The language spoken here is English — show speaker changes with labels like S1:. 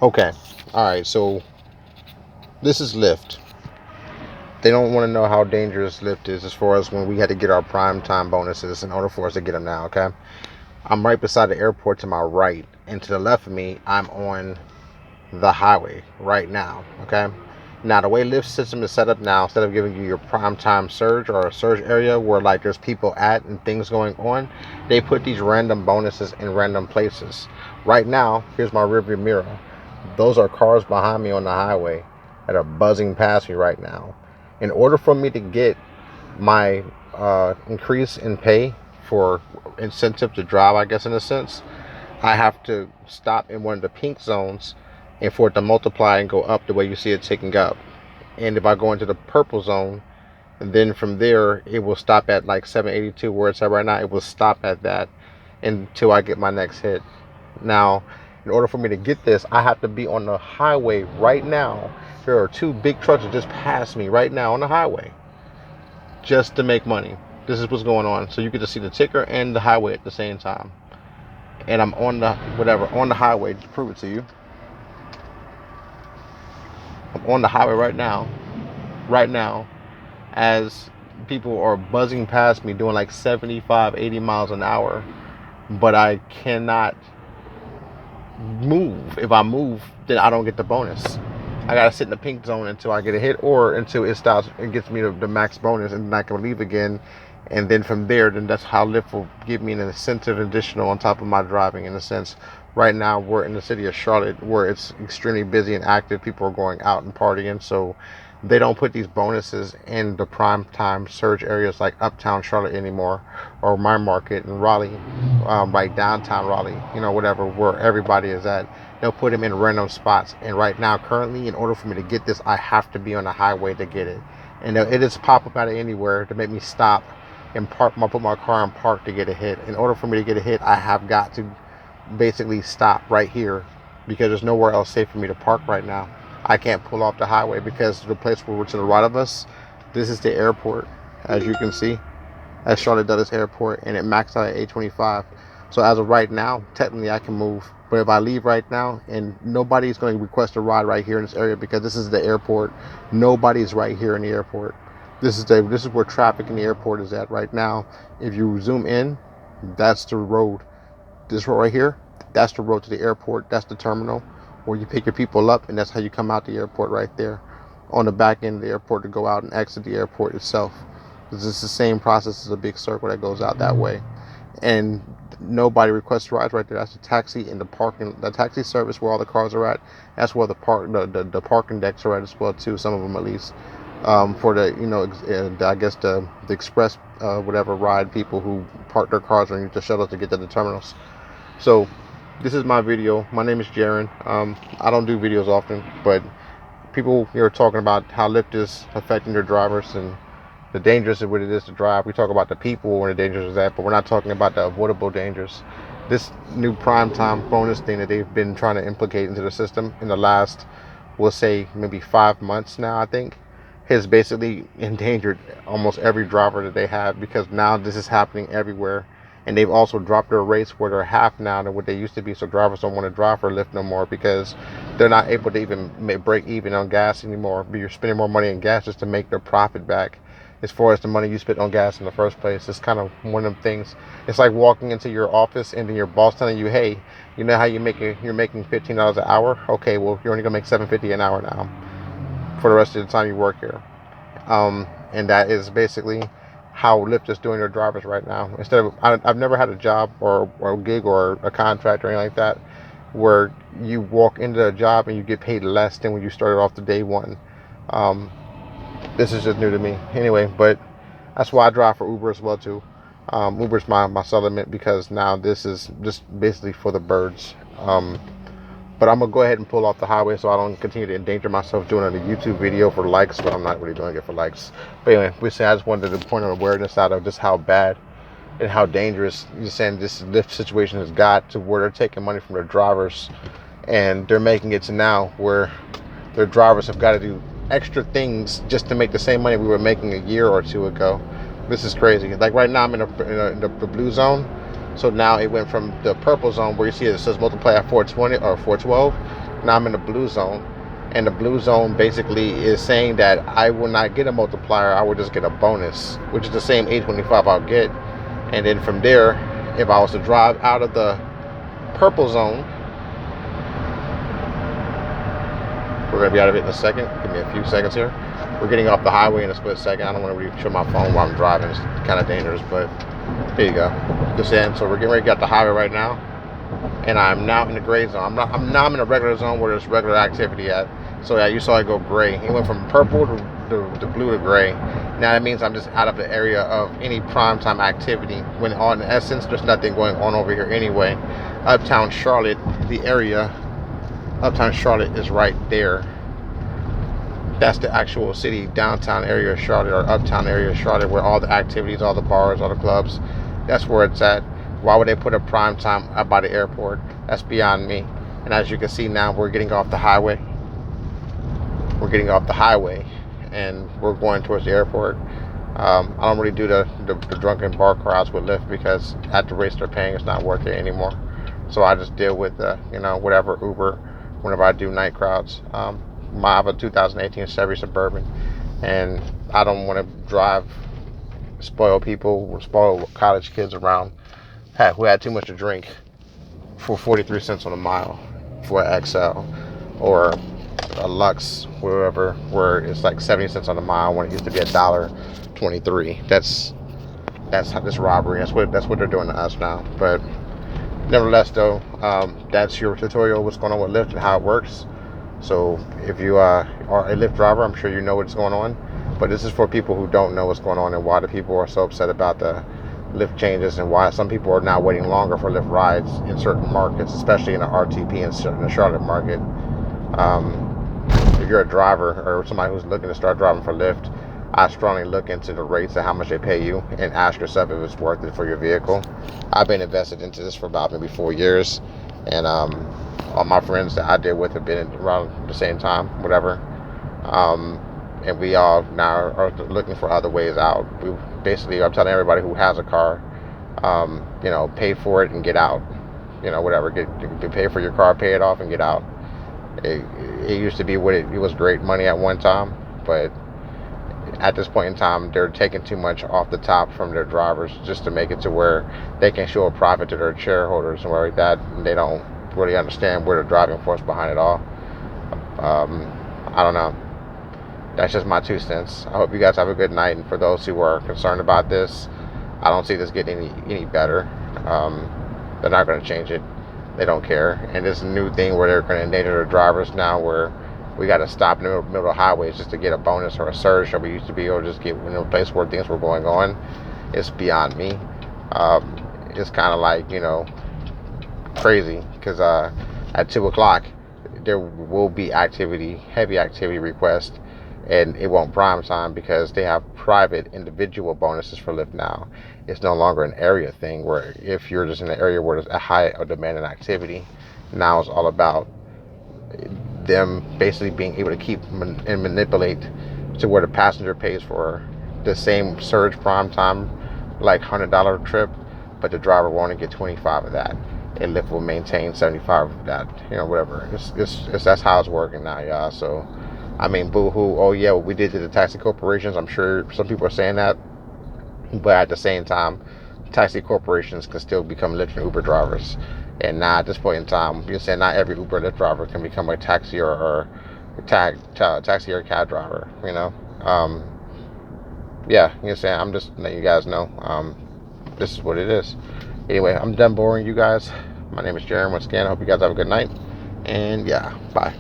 S1: Okay. All right. So this is Lyft. They don't want to know how dangerous Lyft is as far as when we had to get our prime time bonuses in order for us to get them now. Okay. I'm right beside the airport to my right, and to the left of me, I'm on the highway right now. Okay. Now the way Lyft system is set up now, instead of giving you your prime time surge or a surge area where like there's people at and things going on, they put these random bonuses in random places. Right now, here's my rearview mirror. Those are cars behind me on the highway that are buzzing past me right now. In order for me to get my increase in pay for incentive to drive, I guess in a sense, I have to stop in one of the pink zones and for it to multiply and go up the way you see it ticking up. And if I go into the purple zone, then from there it will stop at like 782 where it's at right now. It will stop at that until I get my next hit. Now, in order for me to get this, I have to be on the highway right now. There are two big trucks that just passed me right now on the highway just to make money. This is what's going on. So you get to see the ticker and the highway at the same time. And I'm on the on the highway to prove it to you. I'm on the highway right now, as people are buzzing past me doing like 75, 80 miles an hour, but I cannot move. If I move, then I don't get the bonus. I gotta sit in the pink zone until I get a hit or until it stops and gets me the max bonus, and then I can leave again. And then from there, then that's how Lyft will give me an incentive additional on top of my driving. In a sense, right now we're in the city of Charlotte where it's extremely busy and active. People are going out and partying, so they don't put these bonuses in the prime time surge areas like uptown Charlotte anymore, or my market in Raleigh, right downtown Raleigh, whatever, where everybody is at. They'll put them in random spots. And right now, currently, in order for me to get this, I have to be on the highway to get it. And it just pop up out of anywhere to make me stop and put my car in park to get a hit. In order for me to get a hit, I have got to basically stop right here because there's nowhere else safe for me to park right now. I can't pull off the highway because the place where we're to the right of us, this is the airport, as you can see, at Charlotte Dulles Airport, and it maxed out at 825. So as of right now, technically I can move. But if I leave right now, and nobody's going to request a ride right here in this area because this is the airport, nobody's right here in the airport. This is where traffic in the airport is at right now. If you zoom in, that's the road. This road right here, that's the road to the airport. That's the terminal where you pick your people up, and that's how you come out the airport right there on the back end of the airport to go out and exit the airport itself. This is the same process as a big circle that goes out that way. And nobody requests rides right there. That's the taxi and the taxi service where all the cars are at. That's where the parking decks are at as well too. Some of them at least. For the I guess the express whatever ride people who park their cars underneath the shuttles to get to the terminals. So this is my video. My name is Jaron. I don't do videos often, but people here are talking about how Lyft is affecting their drivers and the dangers of what it is to drive. We talk about the people and the dangers of that, but we're not talking about the avoidable dangers. This new prime time bonus thing that they've been trying to implicate into the system in the last, we'll say maybe 5 months now, I think, has basically endangered almost every driver that they have, because now this is happening everywhere. And they've also dropped their rates where they're half now than what they used to be, so drivers don't want to drive for Lyft no more because they're not able to even break even on gas anymore. But you're spending more money on gas just to make their profit back as far as the money you spent on gas in the first place. It's kind of one of them things. It's like walking into your office and then your boss telling you, hey, you know how you're making $15 an hour? Okay, well, you're only gonna make $7.50 an hour now for the rest of the time you work here. And that is basically how Lyft is doing their drivers right now. I've never had a job or a gig or a contract or anything like that where you walk into a job and you get paid less than when you started off the day one. This is just new to me anyway, but that's why I drive for Uber as well too. Uber's my supplement because now this is just basically for the birds. But I'm gonna go ahead and pull off the highway so I don't continue to endanger myself doing a YouTube video for likes, but I'm not really doing it for likes. But anyway, I just wanted to point an awareness out of just how bad and how dangerous you're saying this Lyft situation has got to, where they're taking money from their drivers and they're making it to now where their drivers have got to do extra things just to make the same money we were making a year or two ago. This is crazy. Like right now I'm in the blue zone. So now it went from the purple zone where you see it says multiply at 420 or 412. Now I'm in the blue zone, and the blue zone basically is saying that I will not get a multiplier. I will just get a bonus, which is the same 825 I'll get. And then from there, if I was to drive out of the purple zone, we're going to be out of it in a second. Give me a few seconds here. We're getting off the highway in a split second. I don't want to really show my phone while I'm driving. It's kind of dangerous, but there you go. Just in. So we're getting ready to get the highway right now, and I'm now in the gray zone. I'm in a regular zone where there's regular activity at. So yeah, you saw it go gray. It went from purple to blue to gray. Now that means I'm just out of the area of any primetime activity. When in essence, there's nothing going on over here anyway. Uptown Charlotte, the area. Uptown Charlotte is right there. That's the actual city, downtown area of Charlotte, or uptown area of Charlotte, where all the activities, all the bars, all the clubs, that's where it's at. Why would they put a prime time up by the airport? That's beyond me. And as you can see now, we're getting off the highway. We're getting off the highway, and we're going towards the airport. I don't really do the drunken bar crowds with Lyft, because at the rates they're paying, it's not worth it anymore. So I just deal with whatever Uber whenever I do night crowds. I have a 2018 Chevy Suburban, and I don't want to drive, spoil college kids around who had too much to drink for 43 cents on a mile for an XL, or a Lux, wherever, where it's like 70 cents on a mile when it used to be $1.23. That's how this robbery. That's what they're doing to us now. But nevertheless, though, that's your tutorial. What's going on with Lyft and how it works. So if you are a Lyft driver, I'm sure you know what's going on. But this is for people who don't know what's going on, and why the people are so upset about the Lyft changes, and why some people are now waiting longer for Lyft rides in certain markets, especially in the RTP and in the Charlotte market. If you're a driver or somebody who's looking to start driving for Lyft, I strongly look into the rates and how much they pay you, and ask yourself if it's worth it for your vehicle. I've been invested into this for about maybe 4 years, and all my friends that I deal with have been around the same time, whatever. And we all now are looking for other ways out. I'm telling everybody who has a car, pay for it and get out. Whatever, pay for your car, pay it off and get out. It used to be it was great money at one time, but at this point in time, they're taking too much off the top from their drivers just to make it to where they can show a profit to their shareholders and where that, and they don't really understand where the driving force behind it all. I don't know. That's just my 2 cents. I hope you guys have a good night. And for those who are concerned about this, I don't see this getting any better. They're not going to change it. They don't care. And this new thing where they're going to endanger their drivers now, where we got to stop in the middle of highways just to get a bonus or a surge that we used to be able to just get in a place where things were going on. It's beyond me. It's kind of like, crazy, because at 2 o'clock there will be heavy activity requests, and it won't prime time because they have private individual bonuses for Lyft now. It's no longer an area thing where if you're just in an area where there's a high demand and activity, now it's all about them basically being able to keep and manipulate to where the passenger pays for the same surge prime time, like $100 trip, but the driver will only get 25 of that, and Lyft will maintain 75 of that. Whatever. That's how it's working now, y'all. So, I mean, boo-hoo. Oh yeah, what we did to the taxi corporations. I'm sure some people are saying that, but at the same time, taxi corporations can still become Lyft and Uber drivers. And now at this point in time, you're saying not every Uber Lyft driver can become a taxi or taxi or cab driver. Yeah, you're saying, I'm just letting you guys know. This is what it is. Anyway, I'm done boring you guys. My name is Jeremy once again. I hope you guys have a good night. And yeah, bye.